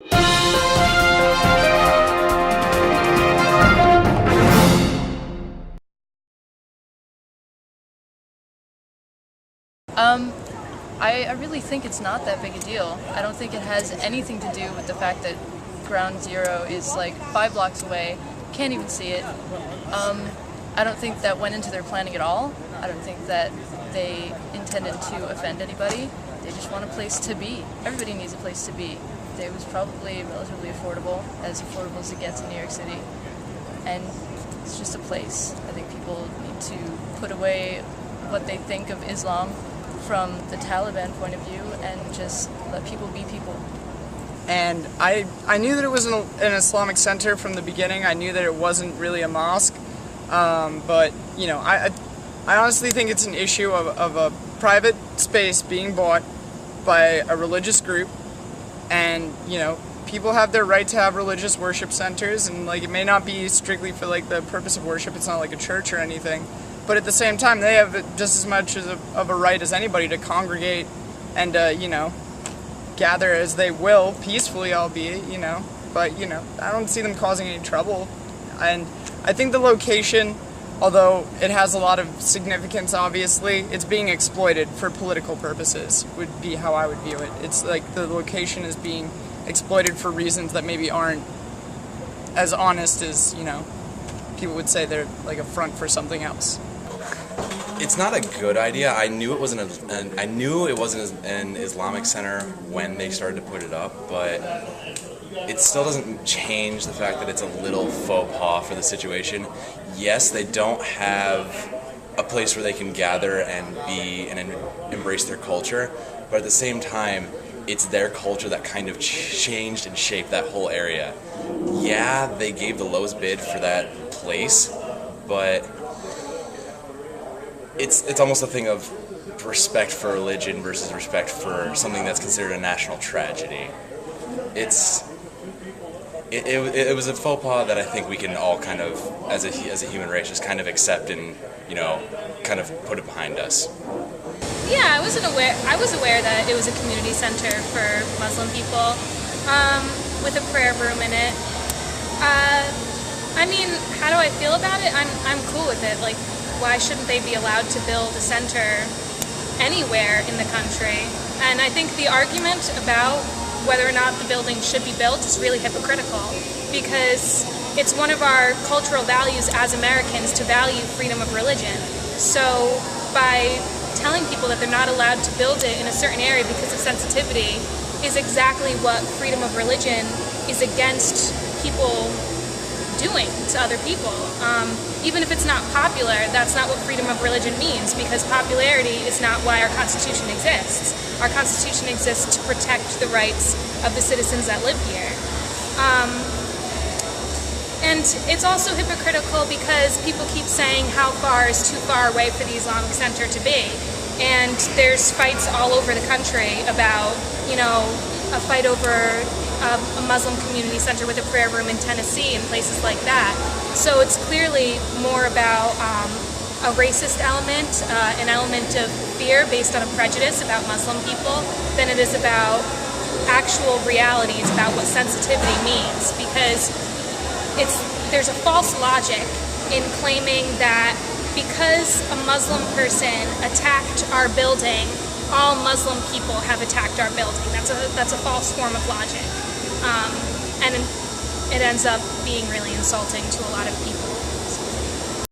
I really think it's not that big a deal. I don't think it has anything to do with the fact that Ground Zero is like 5 blocks away, can't even see it. I don't think that went into their planning at all. I don't think that they intended to offend anybody. They just want a place to be. Everybody needs a place to be. It was probably relatively affordable as it gets in New York City. And it's just a place. I think people need to put away what they think of Islam from the Taliban point of view and just let people be people. And I knew that it was an Islamic center from the beginning. I knew that it wasn't really a mosque. But, you know, I honestly think it's an issue of a private space being bought by a religious group. And, you know, people have their right to have religious worship centers, and like it may not be strictly for like the purpose of worship. It's not like a church or anything. But at the same time, they have just as much of a right as anybody to congregate and, you know, gather as they will, peacefully albeit, you know. But, you know, I don't see them causing any trouble. And I think the location, although it has a lot of significance, obviously, it's being exploited for political purposes, would be how I would view it. It's like the location is being exploited for reasons that maybe aren't as honest as, you know, people would say they're like a front for something else. It's not a good idea. I knew it wasn't an Islamic center when they started to put it up, but it still doesn't change the fact that it's a little faux pas for the situation. Yes, they don't have a place where they can gather and be and embrace their culture, but at the same time, it's their culture that kind of changed and shaped that whole area. Yeah, they gave the lowest bid for that place, but it's almost a thing of respect for religion versus respect for something that's considered a national tragedy. It was a faux pas that I think we can all kind of, as a human race, just kind of accept and, you know, kind of put it behind us. Yeah, I was aware that it was a community center for Muslim people, with a prayer room in it. I mean, how do I feel about it? I'm cool with it. Like, why shouldn't they be allowed to build a center anywhere in the country? And I think the argument about whether or not the building should be built is really hypocritical, because it's one of our cultural values as Americans to value freedom of religion. So by telling people that they're not allowed to build it in a certain area because of sensitivity is exactly what freedom of religion is against people doing to other people. Even if it's not popular, that's not what freedom of religion means, because popularity is not why our Constitution exists. Our Constitution exists to protect the rights of the citizens that live here. And it's also hypocritical because people keep saying how far is too far away for the Islamic Center to be. And there's fights all over the country about, you know, a fight over a Muslim community center with a prayer room in Tennessee and places like that. So it's clearly more about a racist element, an element of fear based on a prejudice about Muslim people, than it is about actual realities about what sensitivity means. Because there's a false logic in claiming that because a Muslim person attacked our building, all Muslim people have attacked our building. That's a false form of logic. And it ends up being really insulting to a lot of people.